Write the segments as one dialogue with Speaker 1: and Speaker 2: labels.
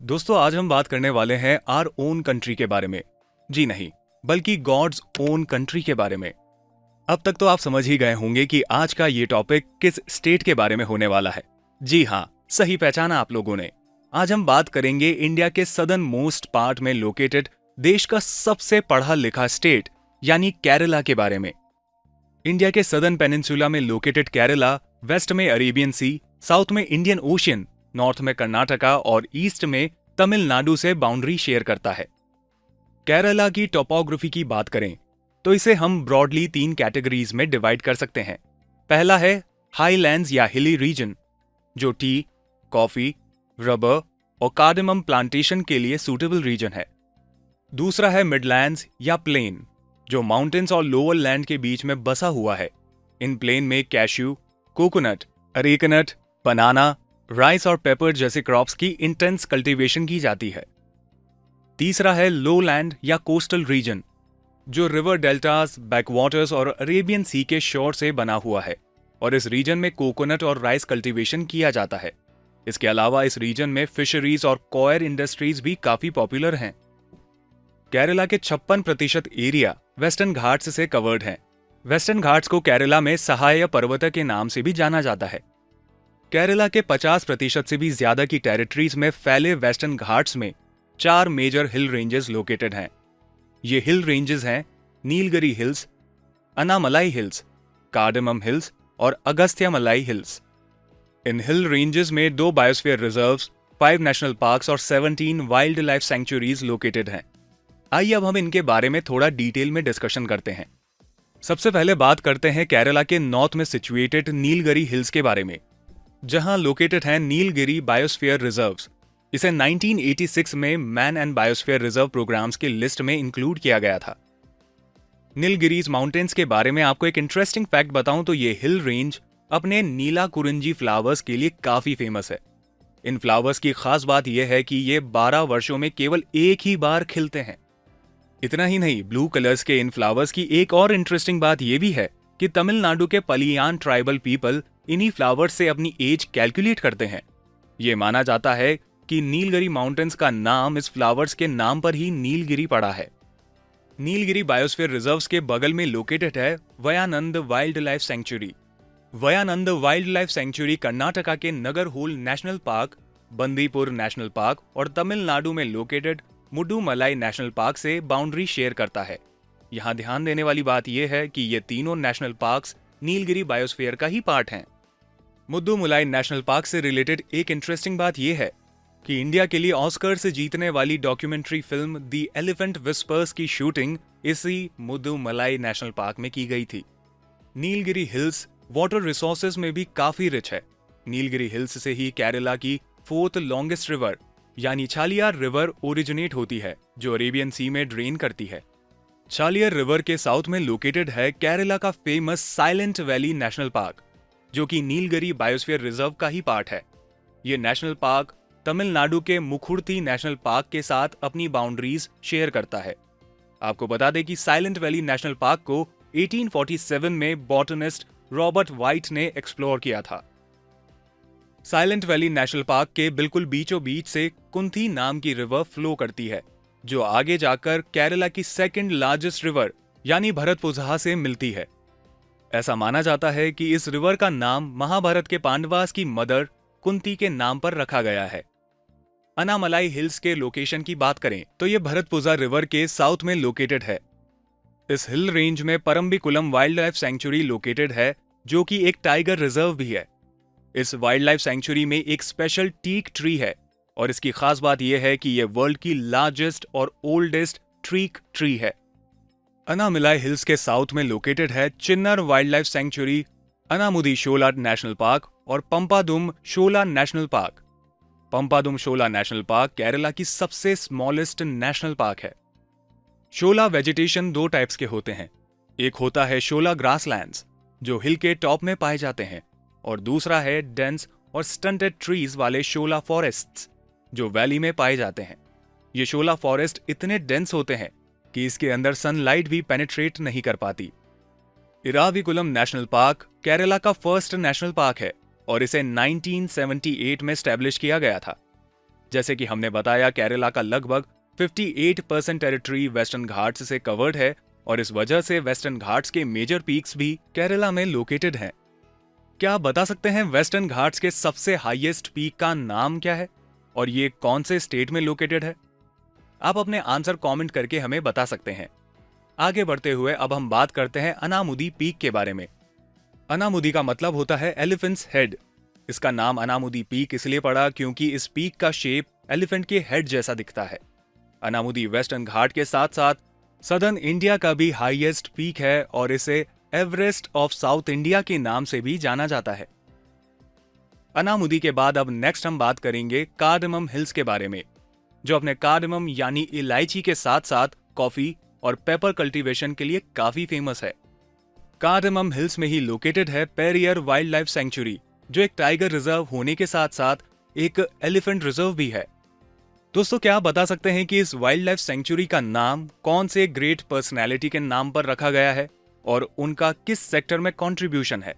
Speaker 1: दोस्तों आज हम बात करने वाले हैं आर ओन कंट्री के बारे में। जी नहीं, बल्कि गॉड्स ओन कंट्री के बारे में। अब तक तो आप समझ ही गए होंगे कि आज का ये टॉपिक किस स्टेट के बारे में होने वाला है। जी हाँ, सही पहचाना आप लोगों ने। आज हम बात करेंगे इंडिया के सदर्न मोस्ट पार्ट में लोकेटेड देश का सबसे पढ़ा लिखा स्टेट यानी केरला के बारे में। इंडिया के सदर्न पेनिनसुला में लोकेटेड केरला वेस्ट में अरेबियन सी, साउथ में इंडियन ओशियन, नॉर्थ में कर्नाटका और ईस्ट में तमिलनाडु से बाउंड्री शेयर करता है। केरला की टोपोग्राफी की बात करें तो इसे हम ब्रॉडली 3 कैटेगरीज में डिवाइड कर सकते हैं। पहला है हाईलैंड्स या हिली रीजन, जो टी, कॉफी, रबर और कार्डेमम प्लांटेशन के लिए सूटेबल रीजन है। दूसरा है मिडलैंड्स या प्लेन, जो माउंटेन्स और लोअर लैंड के बीच में बसा हुआ है। इन प्लेन में कैश्यू, कोकोनट, अरेकनट, बनाना, राइस और पेपर जैसे क्रॉप्स की इंटेंस कल्टीवेशन की जाती है। तीसरा है लो लैंड या कोस्टल रीजन, जो रिवर डेल्टास, बैकवाटर्स और अरेबियन सी के शोर से बना हुआ है और इस रीजन में कोकोनट और राइस कल्टीवेशन किया जाता है। इसके अलावा इस रीजन में फिशरीज और कॉयर इंडस्ट्रीज भी काफी पॉपुलर हैं। केरला के 56% एरिया वेस्टर्न घाट्स से कवर्ड है। वेस्टर्न घाट्स को केरला में सहाय पर्वत के नाम से भी जाना जाता है। केरला के 50% से भी ज्यादा की टेरिटरीज में फैले वेस्टर्न घाट्स में 4 मेजर हिल रेंजेस लोकेटेड हैं। ये हिल रेंजेस हैं Nilgiri hills, Anamalai hills, cardamom hills और अगस्त्यामलाई हिल्स। इन हिल रेंजेस में 2 बायोस्फीयर रिजर्व्स, 5 नेशनल पार्क्स और 17 वाइल्ड लाइफ सेंचुरीज लोकेटेड हैं। आइए अब हम इनके बारे में थोड़ा डिटेल में डिस्कशन करते हैं। सबसे पहले बात करते हैं केरला के नॉर्थ में सिचुएटेड नीलगिरी हिल्स के बारे में, जहां लोकेटेड है नीलगिरी बायोस्फीयर रिजर्व्स। इसे 1986 में man and biosphere reserve programmes की लिस्ट में इंक्लूड किया गया था। नीलगिरीज माउंटेन्स के बारे में आपको एक इंटरेस्टिंग फैक्ट बताऊं तो ये हिल रेंज अपने नीला कुरिंजी फ्लावर्स के लिए काफी फेमस है। इन फ्लावर्स की खास बात यह है कि ये 12 वर्षों में केवल एक ही बार खिलते हैं। इतना ही नहीं, ब्लू कलर्स के इन फ्लावर्स की एक और इंटरेस्टिंग बात यह भी है कि तमिलनाडु के पलियान ट्राइबल पीपल इन्हीं फ्लावर्स से अपनी एज कैलकुलेट करते हैं। यह माना जाता है कि नीलगिरी माउंटेन्स का नाम इस फ्लावर्स के नाम पर ही नीलगिरी पड़ा है। नीलगिरी बायोस्फीयर रिजर्व्स के बगल में लोकेटेड है Wayanad wild life sanctuary. Wayanad wild life sanctuary Karnataka के Nagarhole national park, Bandipur national park और तमिलनाडु में लोकेटेड मुडुमलाई नेशनल पार्क से बाउंड्री शेयर करता है। यहां ध्यान देने वाली बात यह है कि ये तीनों नेशनल पार्क्स नीलगिरी बायोस्फीयर का ही पार्ट हैं। मुद्दुमलाई नेशनल पार्क से रिलेटेड एक इंटरेस्टिंग बात यह है कि इंडिया के लिए ऑस्कर से जीतने वाली documentary film the elephant whispers की शूटिंग इसी मुद्दुमलाई नेशनल पार्क में की गई थी। नीलगिरी हिल्स वाटर रिसोर्सेज में भी काफी रिच है। नीलगिरी हिल्स से ही केरला की 4th लॉन्गेस्ट रिवर यानी छालियार रिवर ओरिजिनेट होती है, जो अरेबियन सी में ड्रेन करती है। छालियार रिवर के साउथ में लोकेटेड है केरला का famous silent valley national park, जो कि नीलगिरी बायोस्फीयर रिजर्व का ही पार्ट है। ये नेशनल पार्क तमिलनाडु के मुखुर्ती नेशनल पार्क के साथ अपनी बाउंड्रीज शेयर करता है। आपको बता दें कि साइलेंट वैली नेशनल पार्क को 1847 में बॉटनिस्ट रॉबर्ट वाइट ने एक्सप्लोर किया था। साइलेंट वैली नेशनल पार्क के बिल्कुल बीचों बीच से कुंथी नाम की रिवर फ्लो करती है, जो आगे जाकर केरला की 2nd लार्जेस्ट रिवर यानी भरतपुझा से मिलती है। ऐसा माना जाता है कि इस रिवर का नाम महाभारत के पांडवास की मदर कुंती के नाम पर रखा गया है। अनामलाई हिल्स के लोकेशन की बात करें तो यह भरतपुझा रिवर के साउथ में लोकेटेड है। इस हिल रेंज में Parambikulam wild life sanctuary located है, जो कि एक टाइगर रिजर्व भी है। इस वाइल्ड लाइफ सेंचुरी में एक स्पेशल टीक ट्री है और इसकी खास बात यह है कि यह वर्ल्ड की लार्जेस्ट और ओल्डेस्ट टीक ट्री है। अनामलाई हिल्स के साउथ में लोकेटेड है चिन्नर वाइल्ड लाइफ सेंचुरी, अनामुदी शोला नेशनल पार्क और पंपादुम शोला नेशनल पार्क। पंपादुम शोला नेशनल पार्क केरला की सबसे स्मॉलेस्ट नेशनल पार्क है। शोला वेजिटेशन 2 टाइप्स के होते हैं। एक होता है शोला ग्रासलैंड्स, जो हिल के टॉप में पाए जाते हैं, और दूसरा है डेंस और स्टंटेड ट्रीज वाले शोला फॉरेस्ट्स, जो वैली में पाए जाते हैं। ये शोला फॉरेस्ट इतने डेंस होते हैं कि इसके अंदर सनलाइट भी पेनिट्रेट नहीं कर पाती। इराविकुलम नेशनल पार्क केरला का फर्स्ट नेशनल पार्क है और इसे 1978 में स्टैब्लिश किया गया था। जैसे कि हमने बताया, केरला का लगभग 58% टेरिटरी वेस्टर्न घाट्स से कवर्ड है और इस वजह से वेस्टर्न घाट्स के मेजर पीक्स भी केरला में लोकेटेड हैं। क्या आप बता सकते हैं वेस्टर्न घाट्स के सबसे हाईएस्ट पीक का नाम क्या है और ये कौन से स्टेट में लोकेटेड है? आप अपने आंसर कमेंट करके हमें बता सकते हैं। आगे बढ़ते हुए अब हम बात करते हैं अनामुदी पीक के बारे में। अनामुदी का मतलब होता है एलिफेंट्स हेड। इसका नाम अनामुदी पीक इसलिए पड़ा क्योंकि इस पीक का शेप एलिफेंट के हेड जैसा दिखता है। अनामुदी वेस्टर्न घाट के साथ साथ सदर्न इंडिया का भी हाईएस्ट पीक है और इसे एवरेस्ट ऑफ साउथ इंडिया के नाम से भी जाना जाता है। अनामुदी के बाद अब नेक्स्ट हम बात करेंगे कार्डमम हिल्स के बारे में, जो अपने कार्डमम यानी इलायची के साथ साथ कॉफी और पेपर कल्टीवेशन के लिए काफी फेमस है। कार्डमम हिल्स में ही लोकेटेड है पेरियर वाइल्ड लाइफ सेंचुरी, जो एक टाइगर रिजर्व होने के साथ साथ एक एलिफेंट रिजर्व भी है। दोस्तों, क्या आप बता सकते हैं कि इस वाइल्ड लाइफ सेंचुरी का नाम कौन से ग्रेट पर्सनैलिटी के नाम पर रखा गया है और उनका किस सेक्टर में कंट्रीब्यूशन है?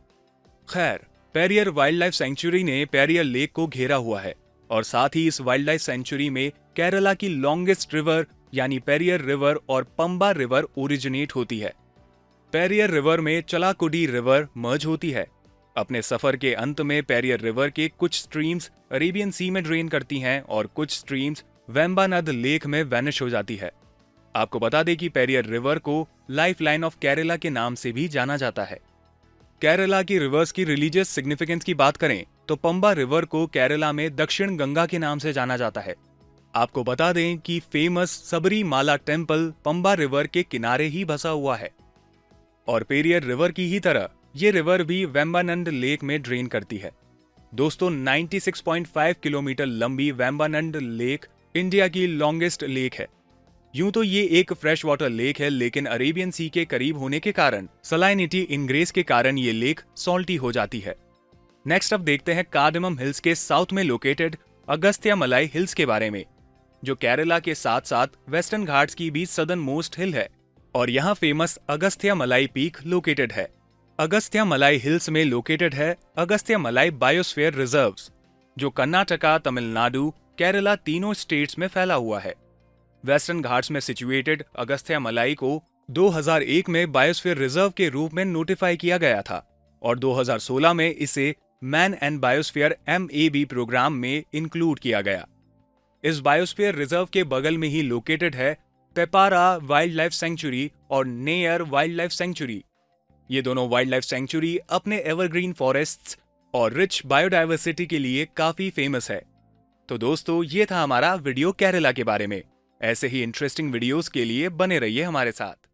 Speaker 1: खैर, पेरियर वाइल्ड लाइफ सेंचुरी ने पेरियर लेक को घेरा हुआ है और साथ ही इस वाइल्ड लाइफ सेंचुरी में केरला की लॉन्गेस्ट रिवर यानी पेरियर रिवर और पंबा रिवर ओरिजिनेट होती है। पेरियर रिवर में चलाकुडी रिवर मर्ज होती है। अपने सफर के अंत में पेरियर रिवर के कुछ स्ट्रीम्स अरेबियन सी में ड्रेन करती हैं और कुछ स्ट्रीम्स वेम्बानद लेक में वैनिश हो जाती है। आपको बता दें कि पेरियर रिवर को लाइफ लाइन ऑफ केरला के नाम से भी जाना जाता है। केरला की रिवर्स की रिलीजियस सिग्निफिकेंस की बात करें तो पंबा रिवर को केरला में दक्षिण गंगा के नाम से जाना जाता है। आपको बता दें कि famous Sabarimala temple Pamba river के किनारे ही बसा हुआ है और पेरियर रिवर की ही तरह ये रिवर भी वेम्बानंद लेक में ड्रेन करती है। दोस्तों, 96.5 किलोमीटर लंबी वेम्बानंद लेक इंडिया की लॉन्गेस्ट लेक है। यूं तो ये एक फ्रेश वाटर लेक है, लेकिन अरेबियन सी के करीब होने के कारण सलाइनिटी इनग्रेस के कारण ये लेक सॉल्टी हो जाती है। नेक्स्ट अब देखते हैं कार्डमम हिल्स के साउथ में लोकेटेड अगस्त्यामलाई हिल्स के बारे में, जो केरला के साथ साथ वेस्टर्न घाट्स की भी सदर्न मोस्ट हिल है और यहाँ फेमस अगस्त्यामलाई पीक लोकेटेड है। अगस्त्यामलाई हिल्स में लोकेटेड है अगस्त्यामलाई बायोस्फीयर रिजर्व्स, जो कर्नाटका, तमिलनाडु, केरला तीनों स्टेट्स में फैला हुआ है। वेस्टर्न घाट्स में सिचुएटेड अगस्त्यामलाई को 2001 में बायोस्फीयर रिजर्व के रूप में नोटिफाई किया गया था और 2016 में इसे man and biosphere MAB programme में इंक्लूड किया गया। इस बायोस्फीयर रिजर्व के बगल में ही लोकेटेड है पेपारा वाइल्ड लाइफ सेंचुरी और नेयर वाइल्ड लाइफ सेंचुरी। ये दोनों वाइल्ड लाइफ सेंचुरी अपने एवरग्रीन फॉरेस्ट्स और रिच बायोडायवर्सिटी के लिए काफी फेमस है। तो दोस्तों, ये था हमारा वीडियो केरला के बारे में। ऐसे ही इंटरेस्टिंग वीडियोस के लिए बने रहिए हमारे साथ।